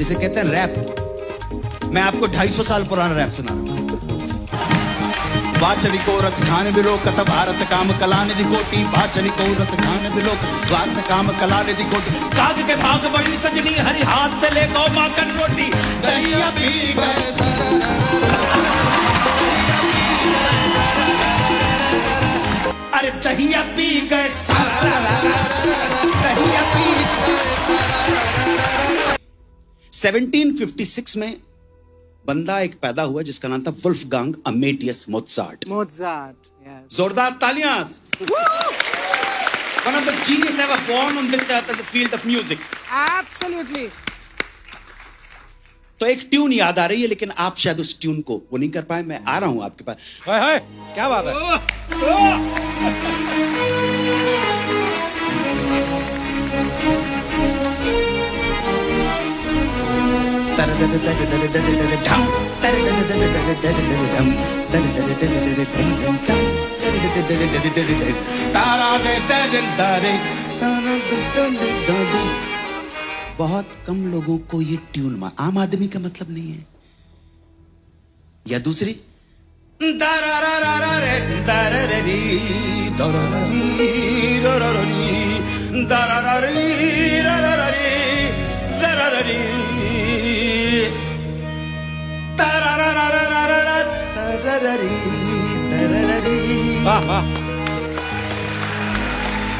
जिसे कहते हैं रैप। मैं आपको 250 साल पुराना रैप सुना रहा हूँ। वाचनी को रस खाने बिलो कत भारत काम कला निधि कोटि, वाचनी को रस खाने बिलो भारत काम कला निधि कोटि। काग के भाग बड़ी सजनी हरी हाथ से ले गौ माखन रोटी, दहिया पी गए अरे दहिया पी गए दहिया पी गए। 1756 में बंदा एक पैदा हुआ जिसका नाम था वुल्फगांग अमेडियस मोत्सार्ट। yes. जोरदार तालियां। One of the genius ever born on this earth in the field of music. Absolutely. तो एक ट्यून याद आ रही है, लेकिन आप शायद उस ट्यून को वो नहीं कर पाए। मैं आ रहा हूं आपके पास। हाय हाय, क्या बात है? बहुत कम लोगों को ये ट्यून आम आदमी का मतलब नहीं है। या दूसरी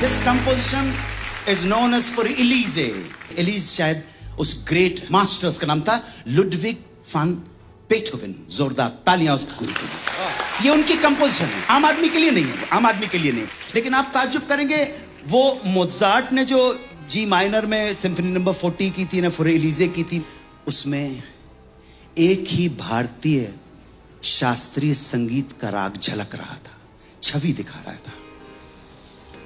This composition is known as for Elise. Elise शायद उस ग्रेट मास्टर, उसका नाम था लुडविग फन बेथोवन। जोरदार तालियां उस गुरु के लिए। ये उनकी कंपोजिशन है, आम आदमी के लिए नहीं है, आम आदमी के लिए नहीं। लेकिन आप ताज्जुब करेंगे, वो मोजार्ट ने जो जी माइनर में सिम्फनी नंबर 40 की थी ना, फॉर एलिजे की थी, उसमें एक ही भारतीय शास्त्रीय संगीत का राग झलक रहा था, छवि दिखा रहा था।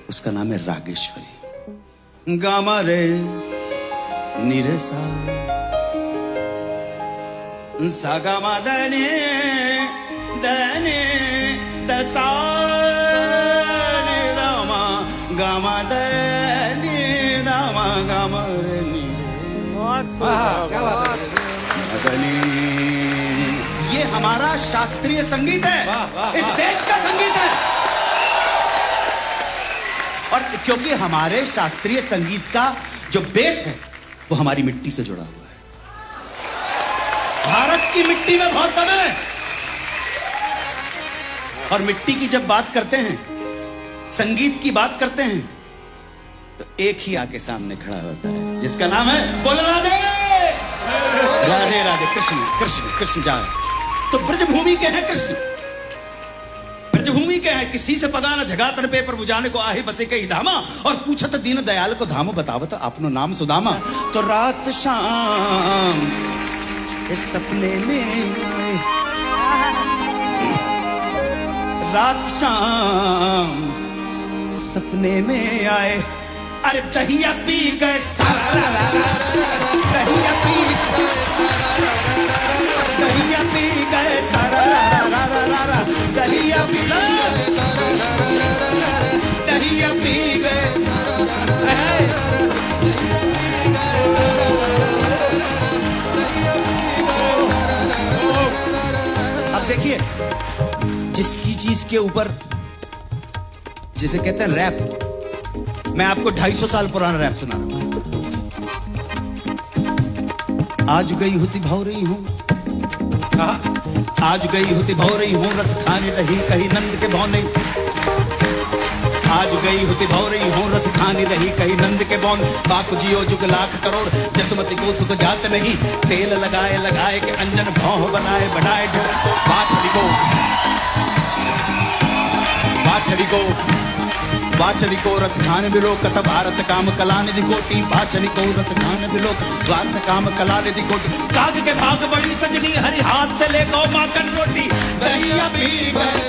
उसका नाम है रागेश्वरी। गामा रे निरे सा सा गामा दने दने दसा ने दामा गामा दने दामा गामा रे निरे। ये हमारा शास्त्रीय संगीत है, इस देश का संगीत है। और क्योंकि हमारे शास्त्रीय संगीत का जो बेस है वो हमारी मिट्टी से जुड़ा हुआ है। भारत की मिट्टी में बहुत दम है। और मिट्टी की जब बात करते हैं, संगीत की बात करते हैं, तो एक ही आके सामने खड़ा होता है जिसका नाम है बोल राधे राधे राधे। कृष्ण कृष्ण कृष्ण जा रहे। तो ब्रजभूमि के हैं कृष्ण, ब्रजभूमि के हैं। किसी से पगा न झगातन पे प्रभु जाने को आहे बसे कई धामा, और पूछत दीन दयाल को धाम बतावत अपनो नाम सुदामा। तो रात शाम इस सपने में आए, रात शाम सपने में आए, अरे दहिया पी गए दहिया पी दहिया पी गए दहिया पी दहिया पी गए। अब देखिए, जिसकी चीज के ऊपर, जिसे कहते हैं रैप, मैं आपको 250 साल पुराना रैप सुना रहा हूं। आज गई होती भाव रही हूं, आज गई होती भाव रही हूं, रस खाने रही कहीं नंद के भौन नहीं। आज गई होती भाव रही हूं, रस खाने रही कहीं नंद के भौन। बाकु जियो जुग लाख करोड़, जसमती को सुख जात नहीं। तेल लगाए लगाए के अंजन भौं बनाए बढ़ाए। बाछड़ी को बाछड़ी को वाचनी को रस खाने बिलो कत भारत काम कला निधि कोटि, वाचनी को रस खाने बिलो भारत काम कला निधि कोटि। काग के भाग बड़ी सजनी हरी हाथ से ले गौ माखन रोटी, दहिया पी गए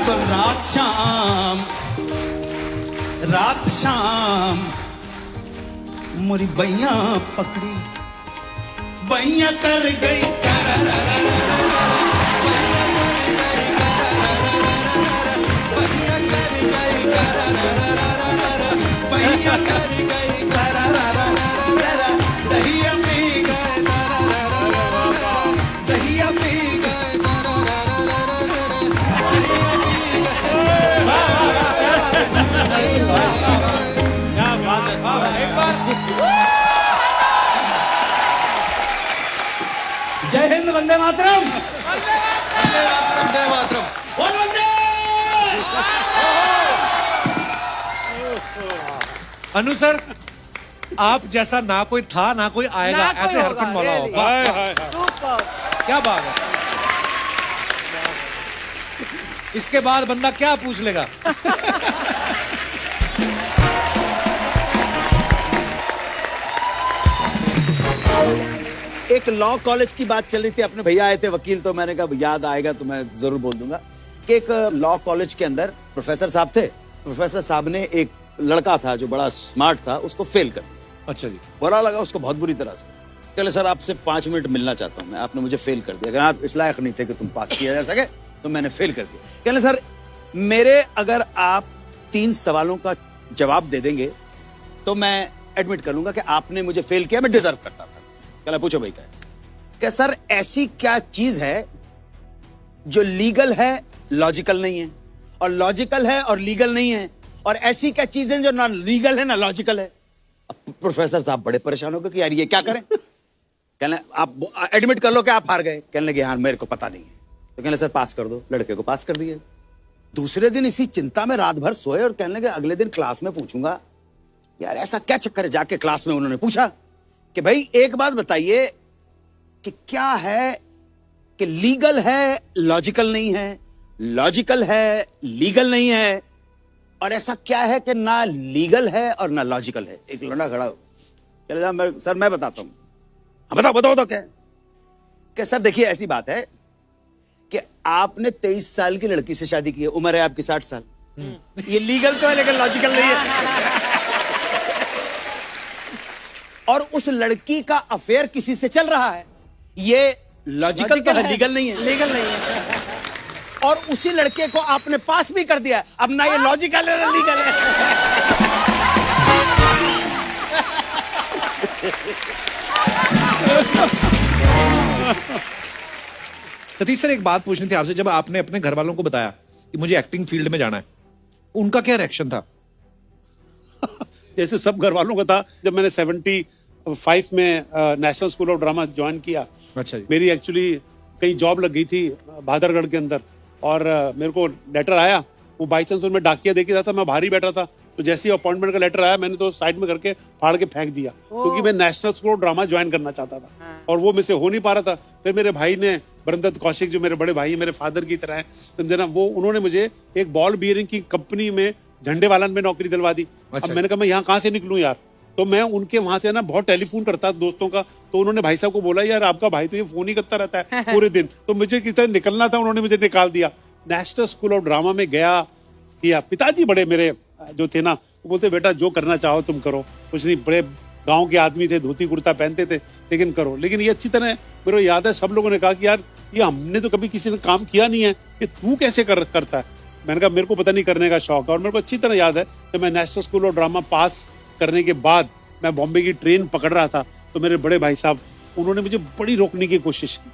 तो रात शाम मोरी बैया पकड़ी, बैया कर गई वंदे मातरम। वंदे मातरम। बोल वंदे। अनु सर, आप जैसा ना कोई था ना कोई आएगा, ना कोई ऐसे होगा, हरकत वाला हो। really। वाह, वाह, Super. क्या बात है। इसके बाद बंदा क्या पूछ लेगा। एक लॉ कॉलेज की बात चल रही थी, अपने भैया आए थे वकील, तो मैंने कहा याद आएगा तो मैं जरूर बोल दूंगा कि एक लॉ कॉलेज के अंदर प्रोफेसर साहब थे। प्रोफेसर साहब ने एक लड़का था जो बड़ा स्मार्ट था, उसको फेल कर दिया। अच्छा जी। बुरा लगा उसको बहुत बुरी तरह से। कहले सर आपसे 5 मिनट मिलना चाहता हूं मैं, आपने मुझे फेल कर दिया, अगर आप इस लायक नहीं थे कि तुम पास किया जा सके तो मैंने फेल कर दिया। कहले सर मेरे अगर आप 3 सवालों का जवाब दे देंगे तो मैं एडमिट कर लूंगा कि आपने मुझे फेल किया, मैं डिजर्व करता था। कहला पूछो भाई क्या है? क्या सर ऐसी क्या चीज है जो लीगल है लॉजिकल नहीं है, और लॉजिकल है और लीगल नहीं है, और ऐसी क्या चीजें जो ना लीगल है ना लॉजिकल है? अब प्रोफेसर साहब बड़े परेशान हो गए कि यार ये क्या करें। कहने आप एडमिट कर लो कि आप हार गए। कहने लगे यार मेरे को पता नहीं है। तो कहने सर पास कर दो। लड़के को पास कर दिए। दूसरे दिन इसी चिंता में रात भर सोए और कहने लगे अगले दिन क्लास में पूछूंगा यार ऐसा क्या चक्कर है। जाके क्लास में उन्होंने पूछा कि भाई एक बात बताइए कि क्या है कि लीगल है लॉजिकल नहीं है, लॉजिकल है लीगल नहीं है, और ऐसा क्या है कि ना लीगल है और ना लॉजिकल है। एक लड़का खड़ा हो, चले जा सर मैं बताता हूं। हाँ बताओ बताओ बताओ क्या सर देखिए ऐसी बात है कि आपने 23 साल की लड़की से शादी की है, उम्र है आपकी 60 साल। ये लीगल तो है लेकिन लॉजिकल नहीं है। और उस लड़की का अफेयर किसी से चल रहा है, ये लॉजिकल तो है लीगल नहीं है। लीगल नहीं है। और उसी लड़के को आपने पास भी कर दिया। अब ना ये लॉजिकल है ना लीगल है। सतीश सर एक बात पूछनी थी आपसे, जब आपने अपने घर वालों को बताया कि मुझे एक्टिंग फील्ड में जाना है, उनका क्या रिएक्शन था? जैसे सब घर वालों का था। जब मैंने 75 में national school of drama join किया, अच्छा जी। मेरी एक्चुअली कहीं जॉब लग गई थी भादरगढ़ के अंदर, और मेरे को लेटर आया, वो बाई चांस उनमें डाकिया दे के था, मैं बाहर ही बैठा था, तो जैसे ही अपॉइंटमेंट का लेटर आया मैंने तो साइड में करके फाड़ के फेंक दिया, क्योंकि मैं national school of drama join करना चाहता था और वो मुझसे हो नहीं पा रहा था। फिर मेरे भाई ने, बरमदत्त कौशिक जो मेरे बड़े भाई मेरे फादर की तरह है, समझे ना, वो उन्होंने मुझे एक बॉल बियरिंग की कंपनी में झंडे वालन में नौकरी दिलवा दी। अब मैंने कहा मैं यहाँ कहाँ से निकलूं यार, तो मैं उनके वहां से ना बहुत टेलीफोन करता दोस्तों का, तो उन्होंने भाई साहब को बोला यार आपका भाई तो ये फोन ही करता रहता है पूरे दिन, तो मुझे किस तरह निकलना था, उन्होंने मुझे निकाल दिया। नेशनल स्कूल ऑफ ड्रामा में गया किया। पिताजी बड़े मेरे जो थे ना, वो बोलते बेटा जो करना चाहो तुम करो, कुछ नहीं, बड़े गांव के आदमी थे, धोती कुर्ता पहनते थे, लेकिन करो। लेकिन ये अच्छी तरह मेरे को याद है सब लोगों ने कहा कि यार ये हमने तो कभी किसी ने काम किया नहीं है, कि तू कैसे करता है। मैंने कहा मेरे को पता नहीं, करने का शौक है। और मेरे को अच्छी तरह याद है कि मैं नेशनल स्कूल ऑफ ड्रामा पास करने के बाद मैं बॉम्बे की ट्रेन पकड़ रहा था, तो मेरे बड़े भाई साहब उन्होंने मुझे बड़ी रोकने की कोशिश की,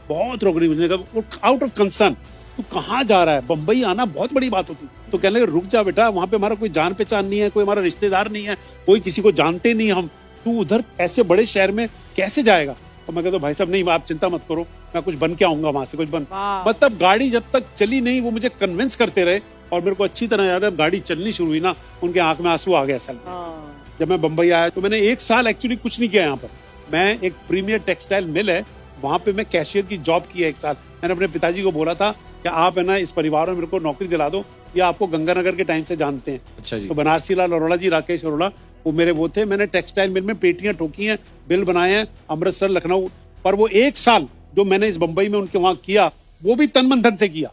बहुत रोकने की। मुझे कहा आउट ऑफ कंसर्न, तू कहाँ जा रहा है, बम्बई आना बहुत बड़ी बात होती। तो कहने लगे रुक जा बेटा, वहां पे हमारा कोई जान पहचान नहीं है, कोई हमारा रिश्तेदार नहीं है, कोई किसी को जानते नहीं हम, तू उधर ऐसे बड़े शहर में कैसे जाएगा। तो मैं कहता भाई साहब नहीं, आप चिंता मत करो, मैं कुछ बन के आऊंगा वहां से, कुछ बन। मतलब गाड़ी जब तक चली नहीं, वो मुझे कन्विंस करते रहे, और मेरे को अच्छी तरह याद है गाड़ी चलनी शुरू हुई ना, उनके आंख में आंसू आ गया असल में। जब मैं बम्बई आया तो मैंने 1 साल एक्चुअली कुछ नहीं किया यहाँ पर। मैं एक प्रीमियर टेक्सटाइल मिल है, वहां पे मैं कैशियर की जॉब की है 1 साल। मैंने अपने पिताजी को बोला था कि आप है ना इस परिवार में मेरे को नौकरी दिला दो, या आपको गंगानगर के टाइम से जानते हैं। अच्छा जी। तो बनारसी लाल अरोड़ा जी, राकेश अरोड़ा, वो मेरे वो थे। मैंने टेक्सटाइल मिल में पेटियां ठोकी हैं, बिल बनाए हैं, अमृतसर लखनऊ। पर वो 1 साल जो मैंने इस बम्बई में उनके वहां किया, वो भी तन मन धन से किया,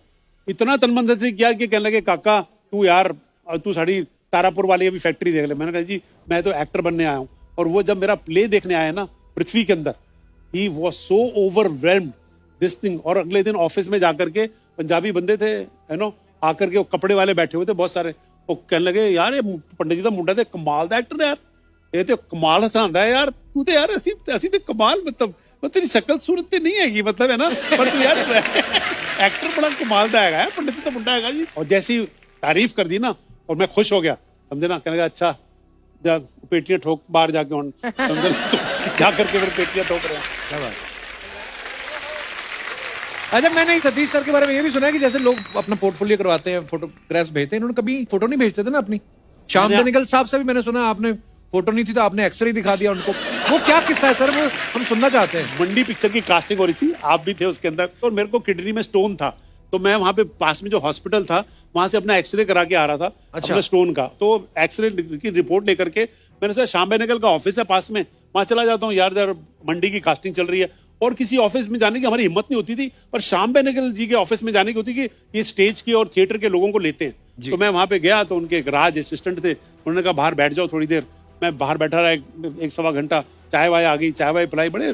इतना तन मन धन से किया कि कहने लगे काका तू यार तू साड़ी तारापुर वाली अभी फैक्ट्री देख ले। मैंने कहा जी मैं तो एक्टर बनने आया हूँ। और वो जब मेरा प्ले देखने आया ना पृथ्वी के अंदर, he was so overwhelmed this thing. और अगले दिन ऑफिस में जाकर के पंजाबी बंदे थे आकर के, वो कपड़े वाले बैठे हुए थे बहुत सारे, वो कहने लगे यार ये पंडित जी का मुंडा तो कमाल दा एक्टर है यार, ये तो कमाल हसांदा है यार, तू तो यार असी तो कमाल, मतलब तेरी शक्ल सूरत नहीं हैगी, मतलब है ना, पर तू यार एक्टर बड़ा कमाल दा है, पंडित जी का मुंडा है जी। और जैसी तारीफ कर दी ना, और मैं खुश हो गया, समझे ना। कहने लगा अच्छा जा पेटियां ठोक बाहर जाके, समझे ना, तो जा करके फिर पेटियां ठोक रहे हैं। अच्छा, मैंने सतीश सर के बारे में ये भी सुना है कि जैसे लोग अपना पोर्टफोलियो करवाते हैं, फोटोग्राफ्स भेजते हैं, इन्होंने कभी फोटो नहीं भेजते थे ना अपनी। श्याम बेनेगल साहब से भी मैंने सुना आपने फोटो नहीं थी तो आपने एक्सरे दिखा दिया उनको। वो क्या किस्सा है सर, वो हम सुनना चाहते हैं। मंडी पिक्चर की कास्टिंग हो रही थी, आप भी थे उसके अंदर, और मेरे को किडनी में स्टोन था, तो मैं वहां पे पास में जो हॉस्पिटल था वहां से अपना एक्सरे करा के आ रहा था। अच्छा। अपना स्टोन का, तो एक्सरे की रिपोर्ट लेकर के मैंने सोचा श्याम बेनेगल का ऑफिस है पास में, वहां चला जाता हूँ यार मंडी की कास्टिंग चल रही है। और किसी ऑफिस में जाने की हमारी हिम्मत नहीं होती थी, पर श्याम बेनेगल जी के ऑफिस में जाने की होती कि ये स्टेज के और थिएटर के लोगों को लेते हैं। तो मैं वहां पे गया तो उनके एक राज असिस्टेंट थे, उन्होंने कहा बाहर बैठ जाओ थोड़ी देर। मैं बाहर बैठा रहा एक सवा घंटा, चाय वाय आ गई, चाय वाय पिलाई, बड़े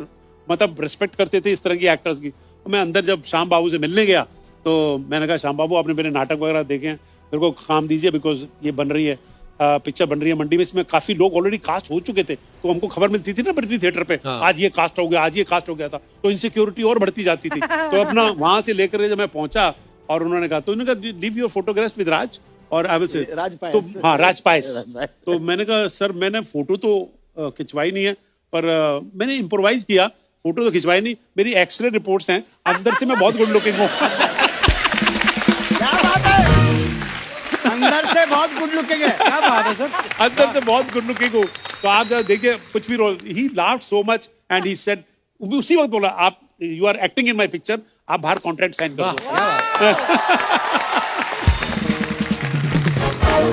मतलब रिस्पेक्ट करते थे इस तरह की एक्टर्स की। मैं अंदर जब श्याम बाबू से मिलने गया तो मैंने कहा श्याम बाबू आपने मेरे नाटक वगैरह देखे हैं, मेरे को काम दीजिए, बिकॉज ये बन रही है पिक्चर बन रही है मंडी में, इसमें काफी लोग ऑलरेडी कास्ट हो चुके थे, तो हमको खबर मिलती थी ना ब्रिटनी थिएटर पे, आज ये कास्ट हो गया, आज ये कास्ट हो गया था, तो इनसिक्योरिटी और बढ़ती जाती थी। तो अपना वहां से लेकर जब मैं पहुंचा और उन्होंने कहा, तो उन्होंने कहा लीव योर फोटोग्राफ्स विद राज और आई विल से तो हाँ राज पायस। तो मैंने कहा सर मैंने फोटो तो खिंचवाई नहीं है, पर मैंने इम्प्रोवाइज किया, फोटो तो खिंचवाई नहीं, मेरी एक्सरे रिपोर्ट्स हैं, अंदर से मैं बहुत गुड लुकिंग हूँ। अंदर से बहुत गुड लुकिंग है। क्या बात है सर, अंदर से बहुत गुड लुकिंग हूँ। तो आप देखिए कुछ भी role, he laughed so much and he said, उसी वक्त बोला आप you are acting in my picture, आप बाहर कॉन्ट्रैक्ट साइन कर दो।